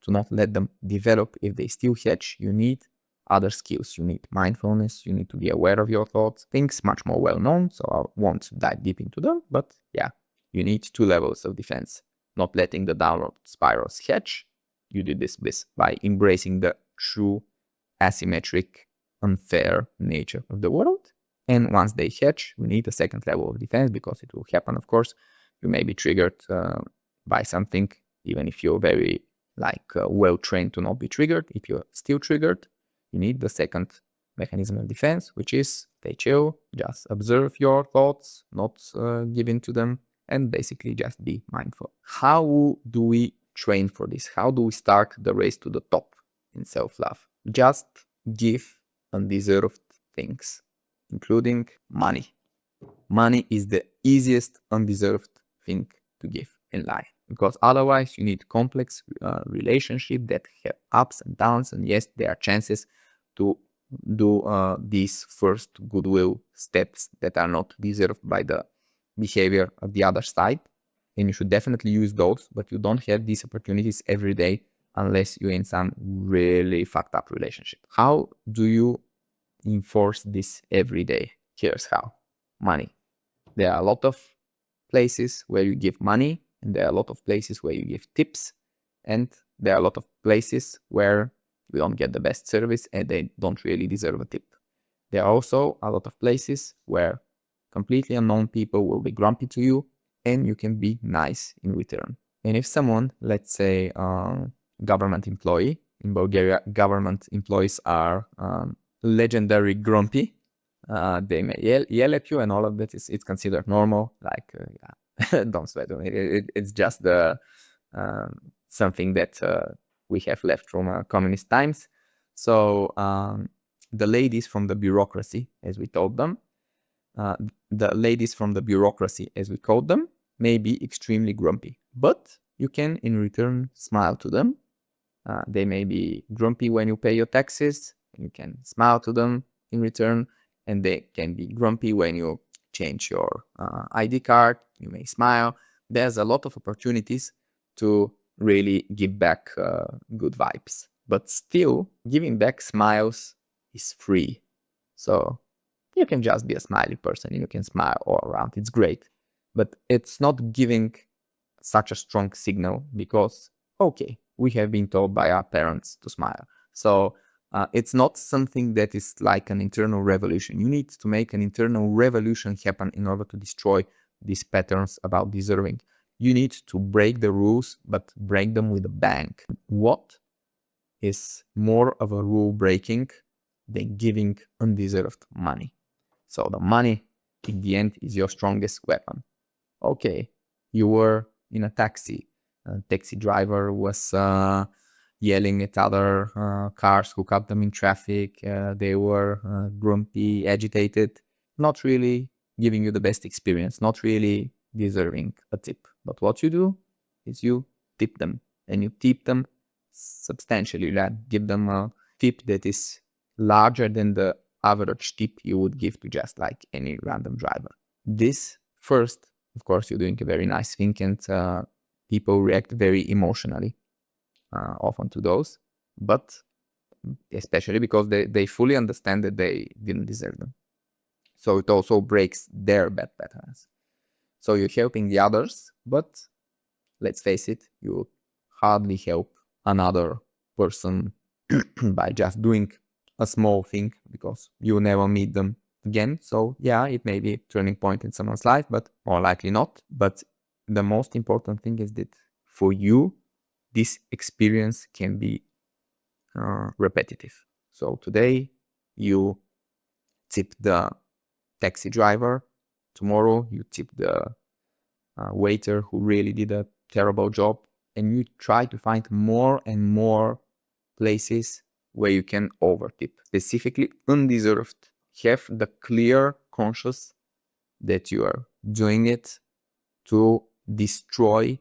to not let them develop if they still hatch, you need other skills. You need mindfulness, you need to be aware of your thoughts, things much more well known, so I won't dive deep into them, but yeah, you need 2 levels of defense. Not letting the downward spirals hatch. You do this by embracing the true asymmetric, unfair nature of the world. And once they hatch, we need a second level of defense, because it will happen, of course. You may be triggered buy something, even if you're very well trained to not be triggered. If you're still triggered, you need the second mechanism of defense, which is stay chill, just observe your thoughts, not give in to them, and basically just be mindful. How do we train for this? How do we start the race to the top in self-love? Just give undeserved things, including money. Money is the easiest undeserved thing to give in life, because otherwise you need complex relationship that have ups and downs, and yes, there are chances to do these first goodwill steps that are not deserved by the behavior of the other side, and you should definitely use those, but you don't have these opportunities every day unless you're in some really fucked up relationship. How do you enforce this every day? Here's how. Money. There are a lot of places where you give money, and there are a lot of places where you give tips, and there are a lot of places where you don't get the best service and they don't really deserve a tip. There are also a lot of places where completely unknown people will be grumpy to you and you can be nice in return. And if someone, let's say government employee, in Bulgaria, government employees are legendary grumpy. They may yell at you, and all of that it's considered normal. Yeah, don't sweat on it. It's just the something that we have left from communist times. So the ladies from the bureaucracy, as we told them, the ladies from the bureaucracy, as we called them, may be extremely grumpy, but you can in return smile to them. They may be grumpy when you pay your taxes, and you can smile to them in return, and they can be grumpy when you change your ID card. You may smile. There's a lot of opportunities to really give back good vibes, but still giving back smiles is free. So you can just be a smiley person, you can smile all around, it's great, but it's not giving such a strong signal because, okay, we have been told by our parents to smile. So it's not something that is like an internal revolution. You need to make an internal revolution happen in order to destroy these patterns about deserving. You need to break the rules, but break them with a bang. What is more of a rule breaking than giving undeserved money? So the money, in the end, is your strongest weapon. Okay, you were in a taxi. A taxi driver was yelling at other cars who cut them in traffic. They were grumpy, agitated, not really giving you the best experience, not really deserving a tip. But what you do is you tip them, and you tip them substantially. Give them a tip that is larger than the average tip you would give to just like any random driver. This first, of course, you're doing a very nice thing, and people react very emotionally often to those, but especially because they fully understand that they didn't deserve them. So it also breaks their bad patterns. So you're helping the others, but let's face it, you hardly help another person by just doing a small thing, because you never meet them again. So yeah, it may be a turning point in someone's life, but more likely not. But the most important thing is that for you, this experience can be repetitive. So today you tip the taxi driver, tomorrow you tip the waiter who really did a terrible job, and you try to find more and more places where you can overtip, specifically undeserved. Have the clear conscious that you are doing it to destroy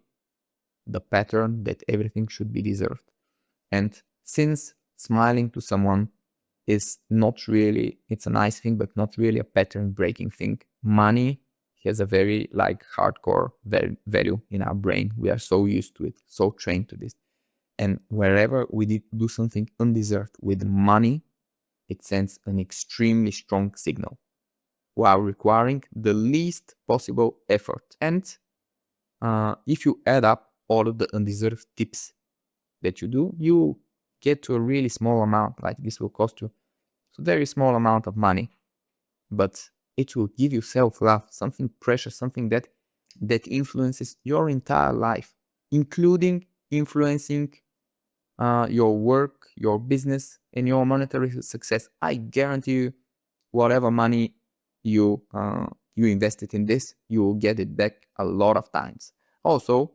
the pattern that everything should be deserved. And since smiling to someone is not really, it's a nice thing, but not really a pattern breaking thing, money has a very hardcore value in our brain. We are so used to it, so trained to this. And wherever we do something undeserved with money, it sends an extremely strong signal while requiring the least possible effort. And if you add up all of the undeserved tips that you do, you get to a really small amount. Like this will cost you a very small amount of money, but it will give you self-love, something precious, something that influences your entire life. including influencing your work, your business, and your monetary success. I guarantee you, whatever money you invested in this, you will get it back a lot of times. Also,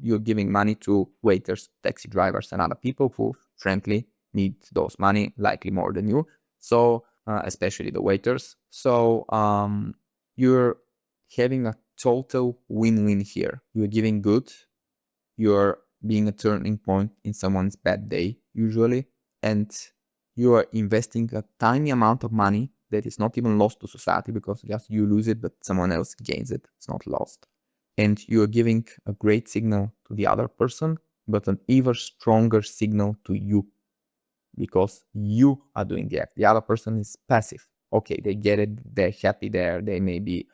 you're giving money to waiters, taxi drivers, and other people who, frankly, need those money likely more than you. So, especially the waiters. So, you're having a total win-win here. You're giving good, you're being a turning point in someone's bad day, usually, and you are investing a tiny amount of money that is not even lost to society because just you lose it, but someone else gains it. It's not lost. And you are giving a great signal to the other person, but an even stronger signal to you because you are doing the act. The other person is passive. Okay, they get it, they're happy there, they may be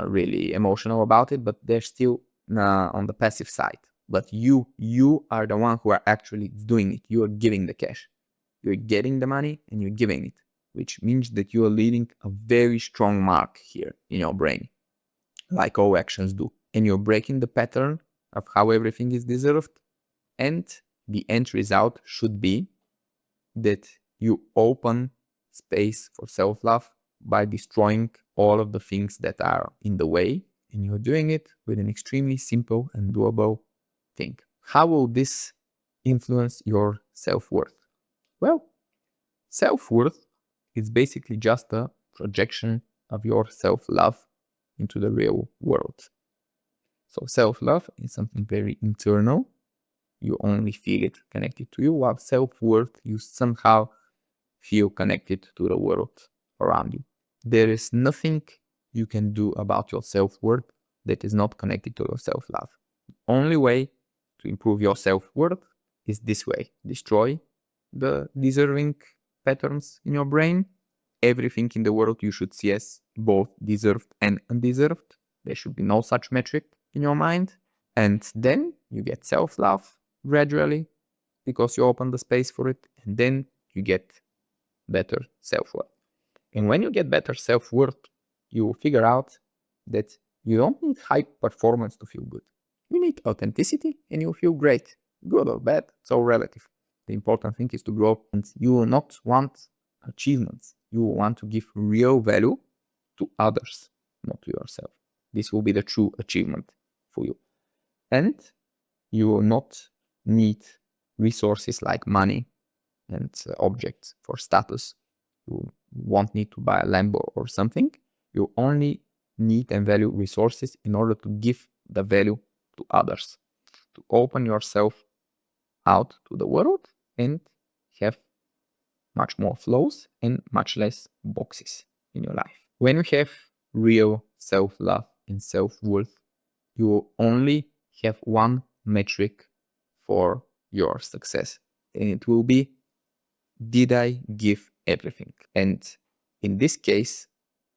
really emotional about it, but they're still on the passive side. But you are the one who are actually doing it. You are giving the cash. You're getting the money and you're giving it, which means that you are leaving a very strong mark here in your brain, like all actions do. And you're breaking the pattern of how everything is deserved. And the end result should be that you open space for self-love by destroying all of the things that are in the way, and you're doing it with an extremely simple and doable thing. How will this influence your self-worth? Well, self-worth is basically just a projection of your self-love into the real world. So self-love is something very internal. You only feel it connected to you, while self-worth, you somehow feel connected to the world around you. There is nothing you can do about your self-worth that is not connected to your self-love. The only way to improve your self-worth is this way. Destroy the deserving patterns in your brain. Everything in the world you should see as both deserved and undeserved. There should be no such metric in your mind. And then you get self-love gradually because you open the space for it. And then you get better self-worth. And when you get better self-worth, you will figure out that you don't need high performance to feel good. You need authenticity and you feel great. Good or bad, it's all relative. The important thing is to grow, and you will not want achievements. You will want to give real value to others, not to yourself. This will be the true achievement for you. And you will not need resources like money and objects for status. You won't need to buy a Lambo or something. You only need and value resources in order to give the value to others, to open yourself out to the world and have much more flows and much less boxes in your life. When you have real self-love and self-worth, you will only have one metric for your success, and it will be, did I give everything? And in this case,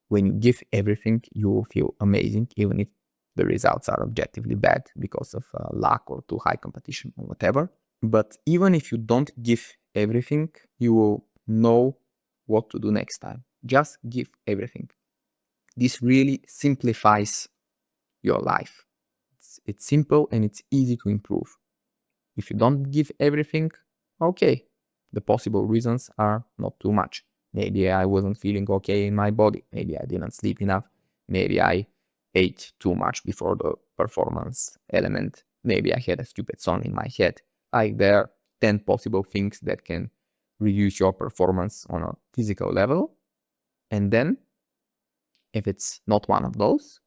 when you give everything, you will feel amazing, even if the results are objectively bad because of lack or too high competition or whatever. But even if you don't give everything, you will know what to do next time. Just give everything. This really simplifies your life. It's simple and it's easy to improve. If you don't give everything, okay, the possible reasons are not too much. Maybe I wasn't feeling okay in my body. Maybe I didn't sleep enough. Maybe I ate too much before the performance element. Maybe I had a stupid song in my head. There are 10 possible things that can reduce your performance on a physical level. And then, if it's not one of those,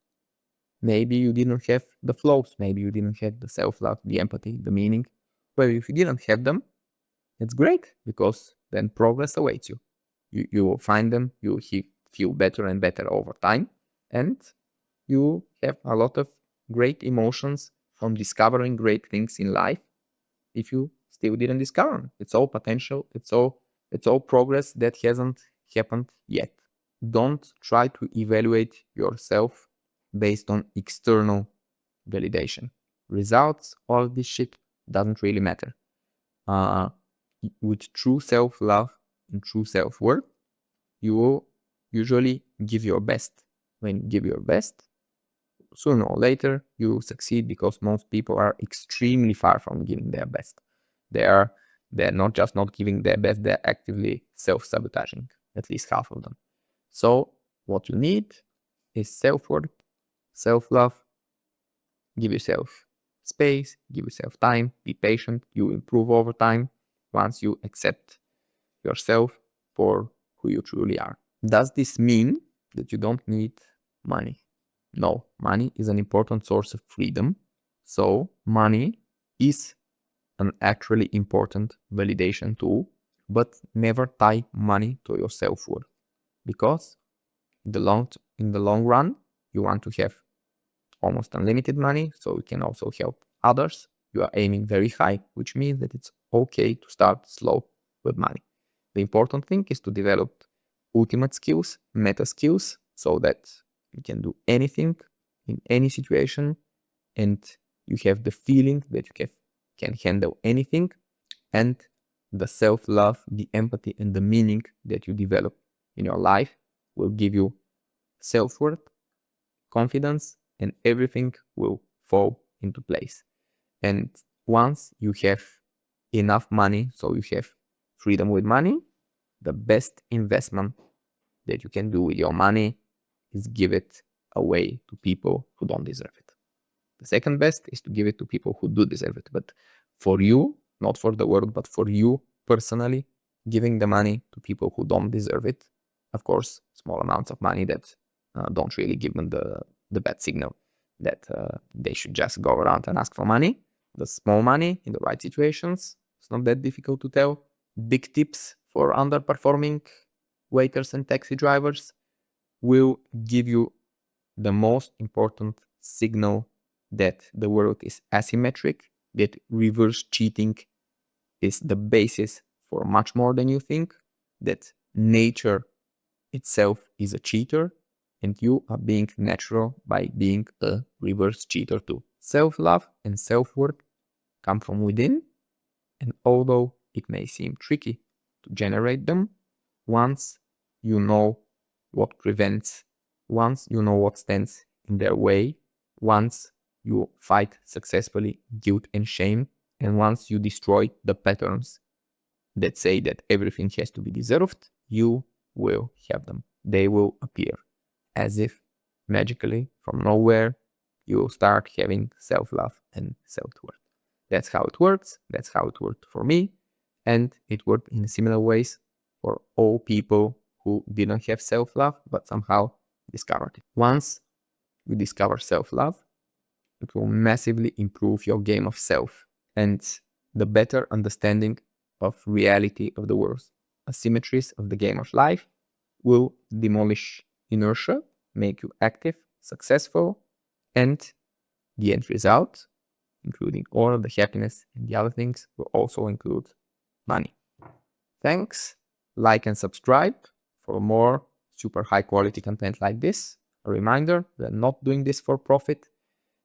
maybe you didn't have the flows. Maybe you didn't have the self-love, the empathy, the meaning. But if you didn't have them, it's great, because then progress awaits you. You will find them, you will feel better and better over time, and you have a lot of great emotions from discovering great things in life if you still didn't discover them. It's all potential, it's all progress that hasn't happened yet. Don't try to evaluate yourself based on external validation. Results, all this shit doesn't really matter. With true self-love and true self-worth, you will usually give your best. When you give your best, sooner or later you succeed, because most people are extremely far from giving their best. They're not just not giving their best, they're actively self-sabotaging, at least half of them. So what you need is self-worth, self-love. Give yourself space, give yourself time, be patient. You improve over time once you accept yourself for who you truly are. Does this mean that you don't need money? No, money is an important source of freedom. So money is an actually important validation tool, but never tie money to your self-worth, because in the long run, you want to have almost unlimited money, so you can also help others. You are aiming very high, which means that it's okay to start slow with money. The important thing is to develop ultimate skills, meta skills, so that you can do anything in any situation, and you have the feeling that you can handle anything, and the self-love, the empathy, and the meaning that you develop in your life will give you self-worth, confidence, and everything will fall into place. And once you have enough money, so you have freedom with money, the best investment that you can do with your money is give it away to people who don't deserve it. The second best is to give it to people who do deserve it. But for you, not for the world, but for you personally, giving the money to people who don't deserve it, of course, small amounts of money that don't really give them the bad signal that they should just go around and ask for money. The small money in the right situations, it's not that difficult to tell. Big tips for underperforming waiters and taxi drivers will give you the most important signal that the world is asymmetric, that reverse cheating is the basis for much more than you think, that nature itself is a cheater, and you are being natural by being a reverse cheater too. Self-love and self-worth come from within, and although it may seem tricky to generate them, once you know what prevents, once you know what stands in their way, once you fight successfully guilt and shame, and once you destroy the patterns that say that everything has to be deserved, you will have them. They will appear as if magically from nowhere. You will start having self-love and self-worth. That's how it works. That's how it worked for me. And it worked in similar ways for all people who didn't have self-love, but somehow discovered it. Once you discover self-love, it will massively improve your game of self and the better understanding of reality of the world. Asymmetries of the game of life will demolish inertia, make you active, successful, and the end result, including all of the happiness and the other things, will also include money. Thanks. Like and subscribe for more super high quality content like this. A reminder, we're not doing this for profit.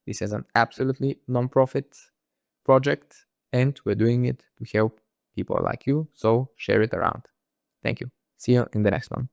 This is an absolutely non-profit project, and we're doing it to help people like you. So share it around. Thank you. See you in the next one.